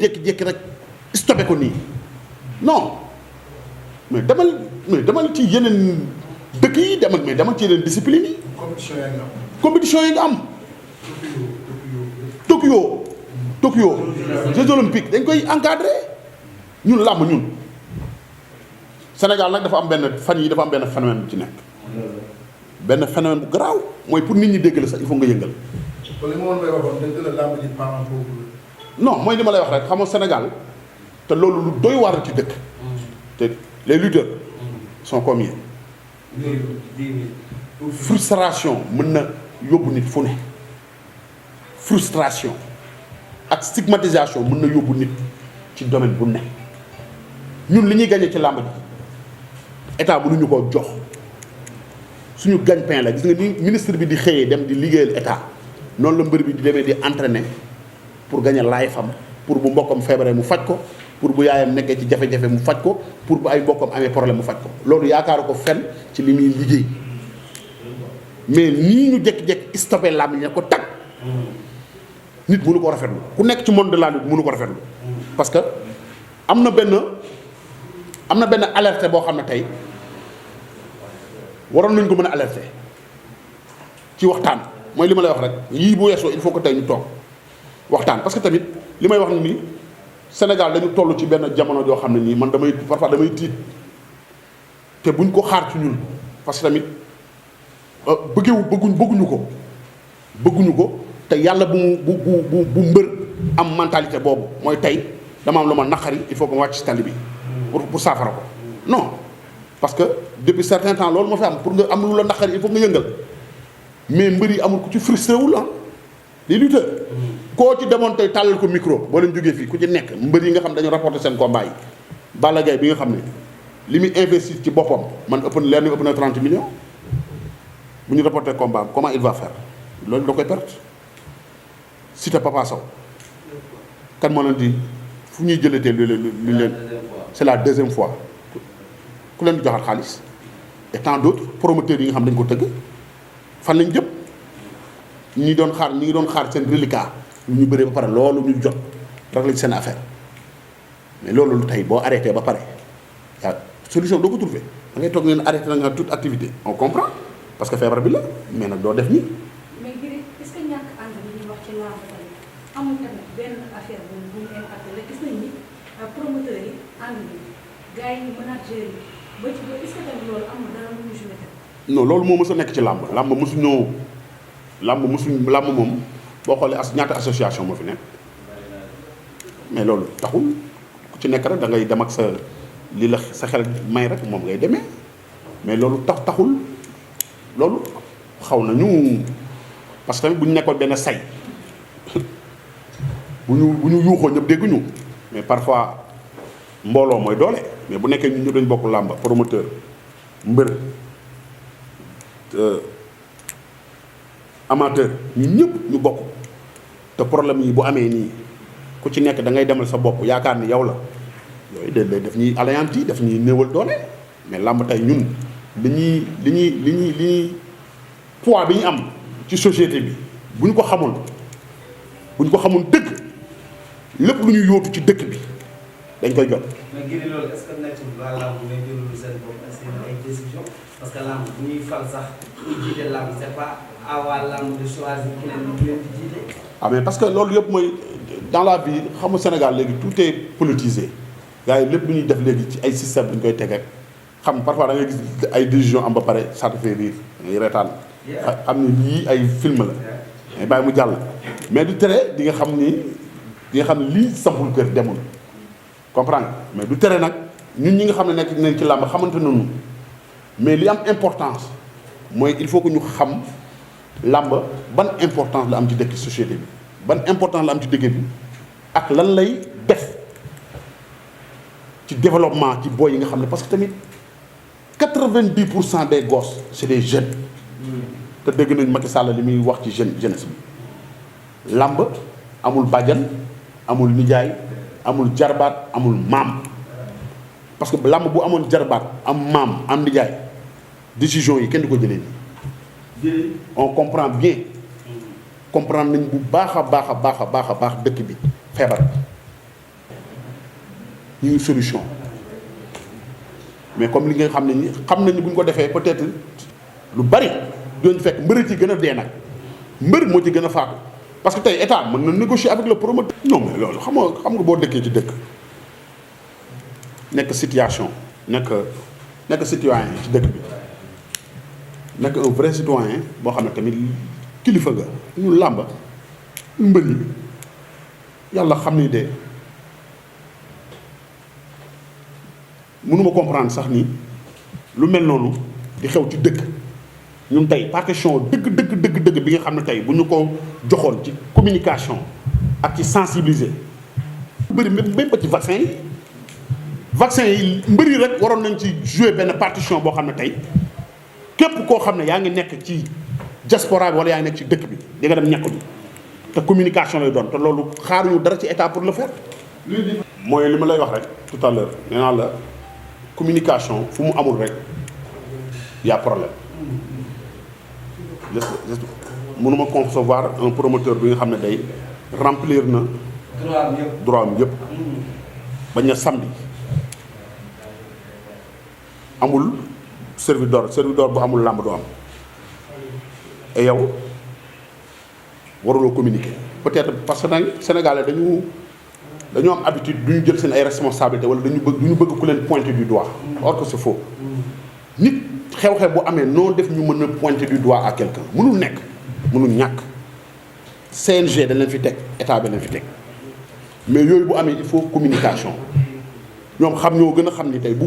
jékki-jékki rek stoppé ko nii non mais demal ci yeneen dëkk yi demal ci yeneen discipline yi. compétition yi nga am. Tokyo Jeux olympiques dañ koy encadré ñun làmb ñun Sénégal nag dafa am benn phénomène bu ci nekk benn phénomène bu garaaw mooy pour nit ñi dégg la sax il faut nga yëngal. non mooy li ma lay wax rek xam nga Sénégal te loolu lu doy waar ci dëkk te les lutteurs sont combien frustration mën na yóbbu nit fu ne frustration ak stigmatisation mën na yóbbu nit ci domaine bu ne ñun li ñuy gagné ci làmb ji état mënuñu koo jox suñu gagne-pain la gis nga ni ministre bi di xëyee dem di liggéeyal état noonu la mbër bi di demee di entraîner pour gagner life am pour bu mbokkam feebaree mu faj ko pour bu yaayam nekkee ci jafe-jafe mu faj ko pour bu ay mbokkam amee problème mu faj ko loolu yaakaaru ko fenn ci li muy liggéey mais nii ñu jékki-jékki stoppé làmb ñi ne ko tag nit mënu ko rafetlu ku nekk ci monde de la lutte mënu ko rafetlu parce que am na benn alerte boo xam ne tey waroon nañ ko mën a alerter ci waxtaan mooy li ma lay wax rek yii bu weesoo il faut que tey ñu toog waxtaan parce que tamit li may wax ni Sénégal dañu toll ci benn jamono joo xam ne nii man parfois damay tiit te buñ ko xaar ci ñun parce que tamit bëgguñu ko te yàlla bu mbër am mentalité boobu mooy tey dama am lu ma naqari il faut que ma wàcc ci tali bi pour saafara ko non parce que depuis certain temps loolu moo fi am pour nga am lu la naqari il faut nga yëngal mais mbër yi amul ku ci frustré wul ah les lutteurs koo ci demoon tey tàllal ko micro boo leen jógee fii ku ci nekk mbër yi nga xam dañu rapporté seen combat yi Balla Gaye bi nga xam ne li muy investir ci boppam man ëpp na 30 millions bu ñu rapporté combat comment il va faire loolu da koy perte Siteu Papa Sow kan moo leen di fu ñuy jëlatee lu leen c'est la deuxième fois ku leen di joxaat xaalis et tant d'autres promoteurs yi nga xam dañ ko tëgg fan lañ jëm ñi ngi doon xaar seen reliquat lu ñu bëree ba pare loolu ñu jot rek lañ seen affaire mais loolu tey boo arrêté ba pare yaa solution doo ko trouver da ngay toog ngeen arrêté na nga toute activité on comprend parce que feebar bi la mais nag doo def nii. mais Gris est-ce que ñàkk ànd bi ñuy wax ci làmb tamit amul tamit benn affaire bu mu impacté la gis nañ ni promoteurs yi ànd bi gars yi manager yi ba ci ba est-ce que tamit loolu amul dara lu mu joué tamit. non loolu moo mës a nekk ci làmb moom boo xoolee ñaata association moo fi nekk mais loolu taxul ku ci nekk rek da ngay dem ak sa li la sa xel may rek moom ngay demee mais loolu taxul loolu xaw nañu parce que tamit bu ñu nekkoon benn say bu ñu yuuxoo ñëpp dégguñu mais parfois mbooloo mooy doole mais bu nekkee ñun ñëpp dañu bokk làmb promoteur mbër amateur ñun ñëpp ñu bokk te problème yi bu amee nii ku ci nekk da ngay demal sa bopp yaakaar ni yow la yooyu daf ñuy anéanti daf ñuy néewal doole mais làmb tey ñun li ñuy poids bi ñu am ci société bi bu ñu ko xamoon dëgg lépp lu ñu yóotu ci dëkk bi dañ koy jot. mais Gris loolu est-ce que nekkul waa làmb ngay jëlul seen bopp seen ay décision parce que làmb bu ñuy fal sax pour jiite làmb c'est pas à waa làmb de choisir ki leen di jiite. ah mais parce que loolu yëpp mooy dans la vie xam nga Sénégal léegi tout est politisé gars yi lépp lu ñuy def léegi ci ay système dañ koy teg rek xam parfois da ngay gis ay décision am ba pare ça te fait rire ngay reetaan xam ne lii ay film la mais bàyyi mu jàll mais du tere di nga xam ni lii sampul kër demul comprendre mais du tere nag ñun ñi nga xam ne nekk nañ ci làmb xamante nañu mais li am importance mooy il faut que ñu xam làmb ban importance la am ci dëkk société bi ban importance la am ci dëkk bi ak lan lay def ci développement ci boy yi nga xam ne parce que tamit 90% des gosses c'est des jeunes te dégg nañ Macky Sall li muy wax ci jeunesse bi làmb amul bàjjan amul nijaay amul jarbaat amul maam parce que làmb bu amoon jarbaat am maam am nijaay décision yi kenn du ko jëlee nii on comprend bien comprendre nañ bu baax a baax dëkk bi feebar ñu ngi solution mais comme li nga xam ne ni xam nañu bu ñu ko defee peut-être lu bari doon fekk mbër ci gën a dee nag mbër moo ci gën a faatu parce que tey état mën na négocier avec le promoteur. non mais loolu xam nga boo dëkkee ci dëkk nekk situation nekk citoyen ci dëkk bi nekk un vrai citoyen boo xam ne tamit kilifa nga ñu làmba ñu mbër yi yàlla xam ni de mënuma comprendre sax ni lu mel noonu di xew ci dëkk ñun tey partition dëgg bi nga xam ne tey bu ñu ko joxoon ci communication ak ci sensibiliser bëri même ba ci vaccin yi mbëri rek waroon nañ ci jouer benn partition boo xam ne tey képp koo xam ne yaa ngi nekk ci diaspora bi wala yaa ngi nekk ci dëkk bi di nga dem ñàkk bi te communication lay doon te loolu xaaruñu dara ci état pour le faire. mooy li ma lay wax rek tout à l'heure nee naa la communication fu mu amul rek y a problème. mënuma concevoir un promoteur bi nga xam ne day remplir na droit am yëpp bañ na samedi amul servidor bu amul làmb du am et yow waruloo communiquer peut-être parce que nag Sénégalais dañu am habitude du ñu jël seen ay responsabilités wala du ñu bëgg ku leen pointer du doigt or que c'est faux nit xew-xew bu amee noo def ñu mën a pointer du doigt à quelqu'un mënul nekk mënul ñàkk CNG dañ leen fi teg état bi leen fi teg mais yooyu bu amee il faut communication ñoom ñoo gën a xam ni tey bu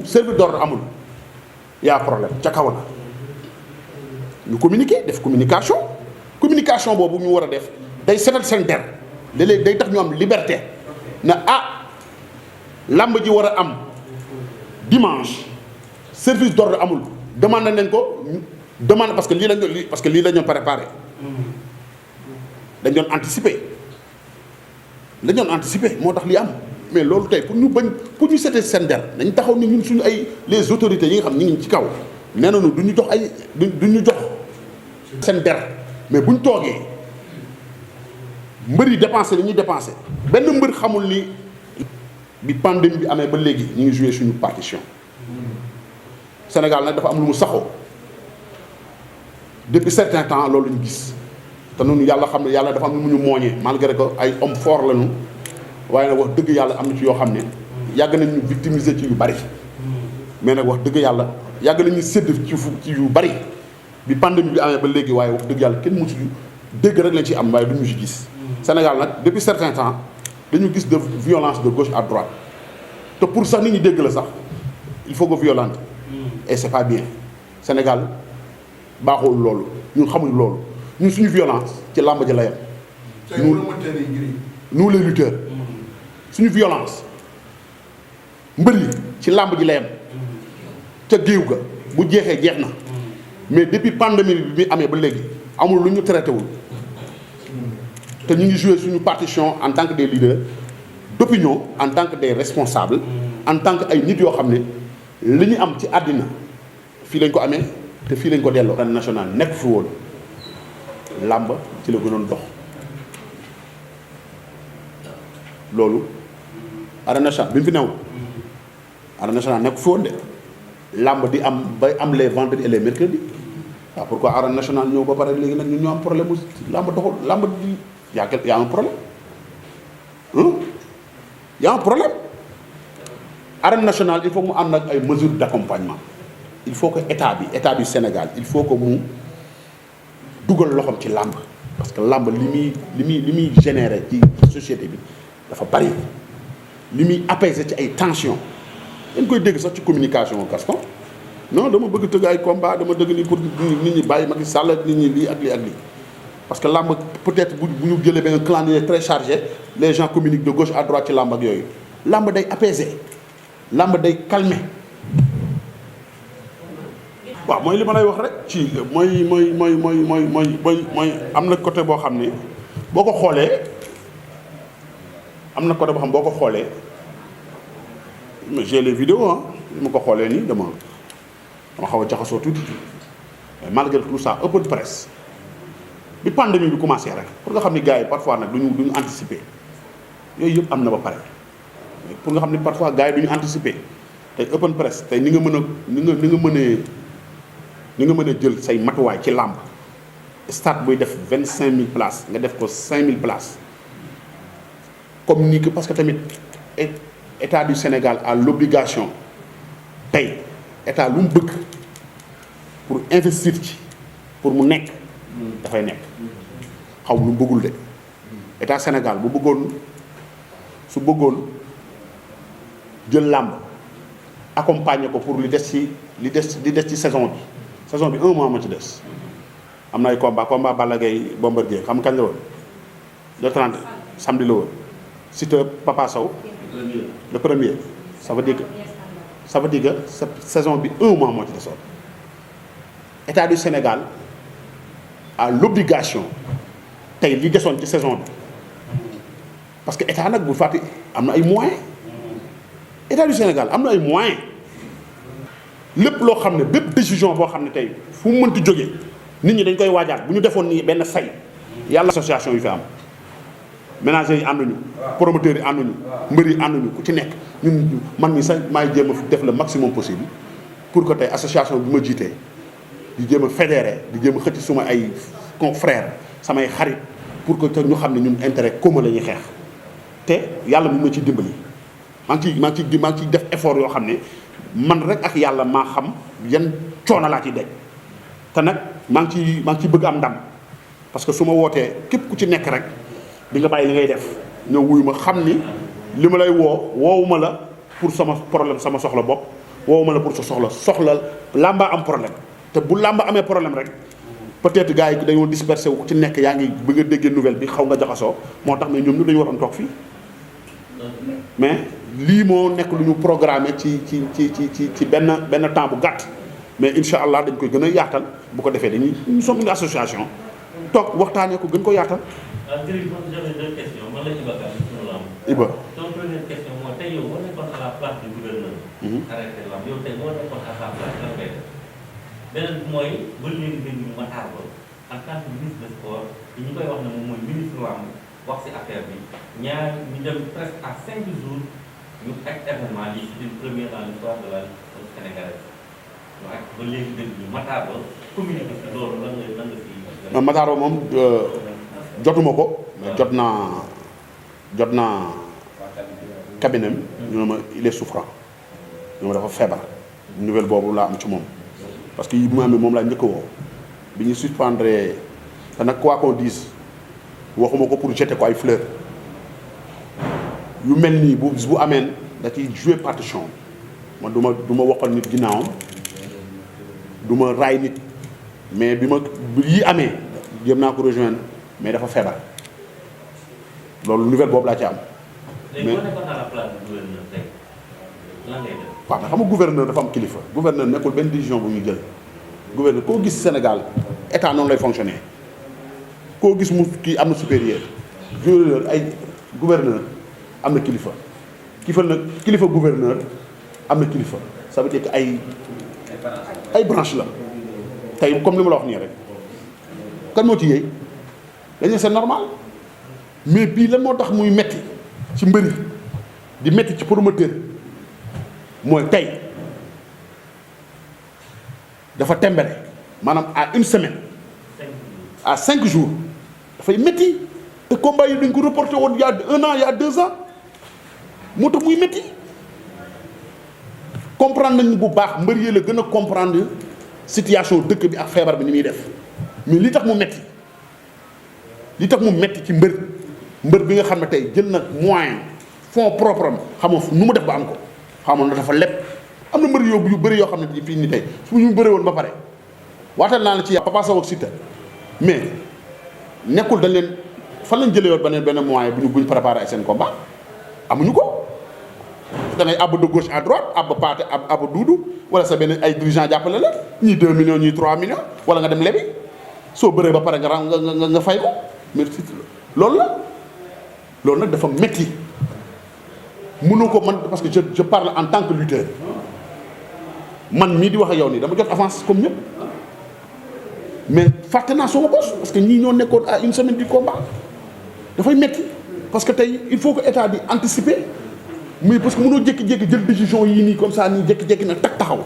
service d'ordre amul y a problème ca kaw la ñu communiquer def communication boobu ñu war a def day setal seen der léeg-léeg day tax ñu am liberté na làmb ji war a am dimanche service d'ordre amul demandé nañ ko demande parce que lii la ñu préparé dañ doon anticiper moo tax li am mais loolu tey pour ñu setal seen der dañ taxaw ni ñun suñu ay les autorités yi nga xam ni ngi ci kaw nee nañu du ñu jox du ñu jox seen der mais buñ toogee mbër yi dépensé li ñuy dépensé benn mbër xamul ni bi pandémie bi amee ba léegi ñu ngi joué suñu partition Sénégal nag dafa am lu mu saxoo depuis certain temps loolu ñu gis te noonu yàlla xam ne yàlla dafa am lu mu ñu mooñee malgré que ay homme fort lañu waaye nag wax dëgg yàlla am na ci yoo xam ne yàgg nañ ñu victimiser ci yu bari mais nag wax dëgg yàlla yàgg nañu sédd ci yu bari bi pandémie bi amee ba léegi waaye wax dëgg yàlla kenn mësu dégg rek lañ ci am waaye duñu ci gis Sénégal nag depuis certain temps dañu gis de violence de gauche à droite te pour sax nit ñi dégg la sax il faut que violente et c'est pas bien Sénégal baaxul loolu ñun xamuñ loolu ñun suñu violence ci làmb ji la yem nous les lutteurs suñu violence mbër yi ci làmb ji la yem ca géew ga bu jeexee jeex na mais depuis pandémie bi amee ba léegi amul lu ñu traité wul te ñu ngi joué suñu partition en tant que des leaders d'opinion en tant que des responsables en tant que ay nit yoo xam ne li ñu am ci àddina fii lañ ko amee te fii lañ ko delloo. arène nationale nekk fi woon làmb ci la gënoon dox loolu arène nationale bi mu fi newul arène nationale nekk fi woon de làmb di am bay am les vendredis et les mercredis waaw pourquoi arène nationale ñëw ba pare léegi nag ñun ñoo am problème mu làmb doxul làmb di y a un problème y a un problème arène nationale il faut mu am nag ay mesures d'accompagnement il faut que état du Sénégal il faut que mu dugal loxoom ci làmb parce que làmb li muy générer ci société bi dafa bari li muy apaiser ci ay tensions dañ koy dégg sax ci communication Gaston non dama bëgg tëgg ay combat dama dëgg ni pour nit ñi bàyyi Macky Sall nit ñi lii ak lii ak lii parce que làmb peut-être bu ñu jëlee benn calendrier très chargé les gens communiquent de gauche à droite ci làmb ak yooyu làmb day apaiser làmb day calmer waaw mooy li ma lay wax rek ci mooy am na côté boo xam ne boo ko xoolee j'ai les vidéos li ma ko xoolee nii dama xaw a jaxasoo tuuti mais malgré tout ça open presse bi pandémie bi commencé rek pour nga xam ni gars yi parfois nag duñu anticiper yooyu yëpp am na ba pare pour nga xam ne parfois gars yi du ñu anticiper tey open press tey ni nga mën a ni nga mën a jël say matuwaay ci làmb stade buy def 25000 places nga def ko 5000 places comme ni que parce que tamit état du Sénégal a l'obligation tey état lu mu bëgg pour investir ci pour mu nekk dafay nekk xaw lu mu bëggul de état Sénégal bu bëggoon su bëggoon jël làmb accompagner ko pour li des ci saison bi 1 mois ma ci des am na ay combat Balla Gaye Bombardier xam kañ la woon le 30 samedi la woon Siteu Papa Sow le premier ça veut dire que saison bi 1 mois moo ci desoon état du Sénégal a l'obligation tey li desoon ci saison bi parce que état nag bu fàtte am na ay moyens état du Sénégal am na ay moyens lépp loo xam ne bépp décision boo xam ne tey fu mu mënti jógee nit ñi dañ koy waajaat bu ñu defoon nii benn say yàlla association yu fi am ménagers yi ànduñu promoteurs yi ànduñu mbër yi ànduñu ku ci nekk ñun man mi sax maay jéem a def le maximum possible pour que tey association bi ma jiitee di jéem a fédéré di jéem a xëcc suma ay confrères samay xarit pour que te ñu xam ne ñun intérêt commun la ñuy xeex te yàlla mu ma ci dimbali maa ngi ciy def effort yoo xam ne man rek ak yàlla maa xam yan coono laa ciy dej te nag maa ngi ciy bëgg am ndam parce que su ma wootee képp ku ci nekk rek di nga bàyyi li ngay def ñëw wuyu ma xam ni li ma lay woowuma la pour sama problème sama soxla bopp woowuma la pour sa soxla làmba am problème te bu làmba amee problème rek peut-être gars yi dañoo dispersé wu ku ci nekk yaa ngi bi nga déggee nouvelle bi xaw nga jaxasoo moo tax mais ñoom ñu dañu waroon toog fii mais lii moo nekk lu ñu programmé ci benn temps bu gàtt mais incha allah dañ koy gën a yaatal bu ko defee dañuy ñu sommes une association toog waxtaanee ko gën ko yaatal. jërëjëf man j'avais 2 questions man la Iba Kane suñu lamb. Iba. donc première question mooy tey yow boo nekkoon à la place du gouverneur. arrêté lamb yow tey boo nekkoon à sa place lan ngay def. beneen bi mooy ba léegi dégg ñu Matar Ba en tant que ministre de sport ñu koy wax ne moom mooy ministre lamb wax ci affaire bi ñu dem presque à 5 jours ñu ak événement yi c'est une première dans l'histoire de la lutte sénégalaise waaye ba léegi dégg ñu Matar Ba communiqué ci loolu lan nga fi. Matar Ba moom jotuma ko mais jot naa cabinet ñu ne ma il est souffrant ñu ma dafa feebar nouvelle boobu laa am ci moom parce que yi bu ma amee moom laa njëkk a woo bi ñu suspendre te nag quoi qu'on dise waxuma ko pour jeter ko ay fleurs yu mel nii bu ameen da ciy jouer partition man du ma waxal nit ginnaawam du ma raay nit mais bi yi amee jëm naa ko rejoindre mais dafa feebar loolu nouvelle boobu laa ci am. léegi boo nekkoon à la place du gouverneur tey lan ngay def. waaw xam nga gouverneur dafa am kilifa gouverneur nekkul benn décision bu ñu jël gouverneur koo gis Sénégal état noonu lay fonctionner koo gis mu kii am na supérieur gouverneur am na kilifa kilifa gouverneur am na kilifa ça veut dire que ay branche la tey comme li ma la wax nii rek kan moo ci yéey dañu c'est normal mais bii lan moo tax muy metti ci mbëri di metti ci promoteur mooy tey dafa tembere maanaam à une semaine à 5 jours dafay metti te combat yi dañ ko reporté woon il y a 1 an il y a 2 ans moo tax muy metti comprendre nañu bu baax mbër yi la gën a comprendre situation dëkk bi ak feebar bi ni muy def mais li tax mu metti ci mbër bi nga xam ne tey jël na moyen fonds propre am xam nga nu mu def ba am ko xam nga dafa lépp am na mbër yu bëri yoo xam ne fii nii tey su ñu bëree woon ba pare waatal naa la ci Papa Sow ak Siteu mais nekkul dañ leen fan lañ jëlee woon benn moyen bu ñu préparé ay seen combat amuñu ko da ngay àbb de gauche à droite àbb paate àbb duudu wala sa benn ay dirigeant jàppale la ñii 2 millions ñii 3 millions wala nga dem lebi soo bëree ba pare nga fay ko mais loolu la loolu nag dafa metti mënu ko man parce que je parle en tant que lutteur man mii di wax ak yow nii dama jot avance comme ñëpp mais fàtte naa sama bos parce que ñii ñoo nekkoon à une semaine du combat dafay metti parce que tey il faut que état di anticiper mais parce que mënoo jékki-jékki jël décision yii nii comme ça nii jékki-jékki na tag taxaw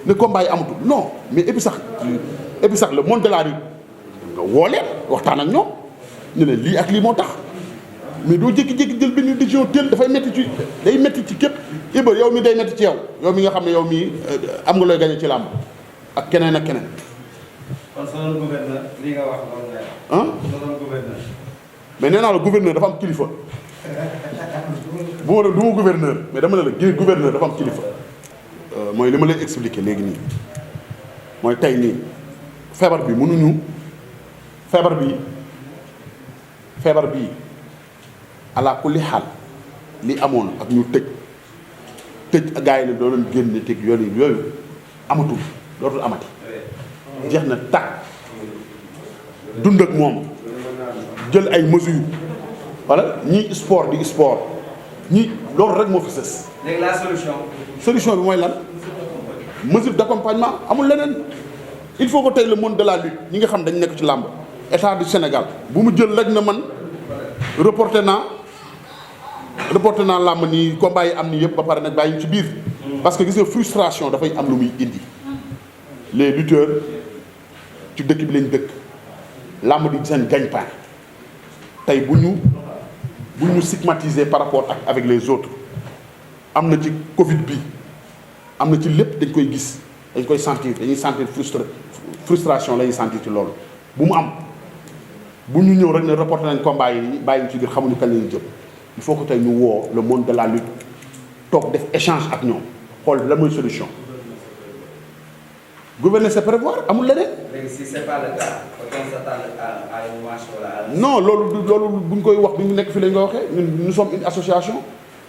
ne combat yi amatul non mais et puis sax le monde de la rue nga woo leen waxtaan ak ñoom ñu ne lii ak lii moo tax mais doo jékki-jékki jël benn décision teel dafay métti ci day métti ci képp Iba yow mi day métti ci yow mi nga xam ne yow mii am nga looy gagné ci làmb ak keneen ak keneen. kon soo doon gouverneur li nga wax loolu ngay wax. ah soo doon gouverneur. mais nee naa la gouverneur dafa am kilifa bu ma du ma gouverneur mais dama ne la gouverneur dafa am kilifa mooy li ma lay expliquer léegi nii mooy tey nii feebar bi mënuñu feebar bi ala kulli xaal li amoon ak ñu tëj ak gars yi ne doo leen génne teg yooyu amatul dootul amati jeex na tàkk dund ak moom jël ay mesures wala ñii sport di sport ñi loolu rek moo fi sës. léegi la solution bi mooy lan mesure d'accompagnement amul leneen il faut que tey le monde de la lutte ñi nga xam dañ nekk ci làmb état du Sénégal bu mu jël rek na man reporté naa làmb nii combat yi am ni yëpp ba pare nag bàyyi ci biir. parce que gis nga frustration dafay am lu muy indi les lutteurs ci dëkk bi lañ dëkk làmb di seen gagne-pain tey bu ñu stigmatiser par rapport ak avec les autres am na ci Covid bi am na ci lépp dañ koy gis dañ koy sentir dañuy sentir frustration la ñuy sentir ci loolu bu mu am bu ñu ñëw rek ne reporté nañ combat yi bàyyi ci biir xamuñu kañ la ñuy jëm il faut que tey ñu woo le monde de la lutte toog def échange ak ñoom xool lan mooy solution gouverner c'est prévoir amul leneen. léegi si c'est pas le cas on s'attend à une marche wala non loolu bu ñu koy wax bu ñu nekk fii lañ koy waxee ñun nous sommes une association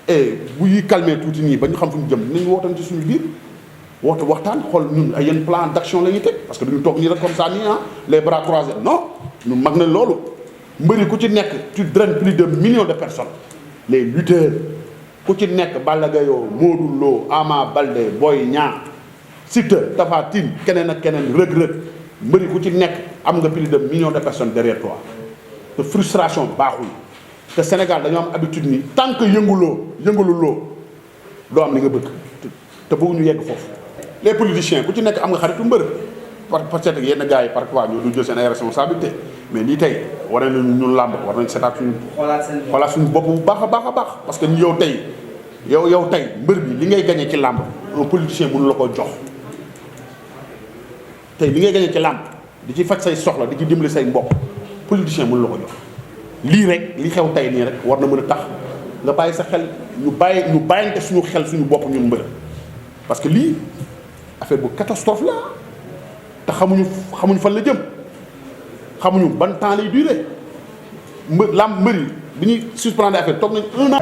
et bu ñuy calmer tuuti nii ba ñu xam fu ñu jëm dinañ wootan ci suñu biir waxtaan xool ñun ay yenn plan d'action la ñuy teg parce que duñu toog nii rek comme ça nii les bras croisés non ñu mag na loolu mbëri ku ci nekk tu draines plus de millions de personnes les lutteurs ku ci nekk Balla Gaye Modou Lo Ama Baldé Boy Niang Siteu Tapha Tine keneen ak keneen Reug Reug mbëri ku ci nekk am nga plus de millions de personnes derrière toi te frustration baaxul te Sénégal dañoo am habitude ni tant que yëngululoo doo am li nga bëgg te bëgguñu yegg foofu les politiciens ku ci nekk am nga xaritu mbër parce que yenn gars yi parfois ñoo du jël seen ay responsabilité mais lii tey war nañu ñun làmb war nañ seetaat suñu xoolaat suñu bopp bu baax a baax parce que yow tey yow tey mbër bi li ngay gagné ci làmb un politicien mënu la ko jox tey li ngay gagné ci làmb di ci faj say soxla di ci dimbali say mbokk politicien mënu la ko jox lii rek li xew tey nii rek war na mën a tax nga bàyyi sa xel ñu bàyyante suñu xel suñu bopp ñun mbër parce que lii affaire bu catastrophe la te xamuñu fan la jëm xamuñu ban temps lay durer mbëri bi ñuy suspendre affaire toog nañ 1 an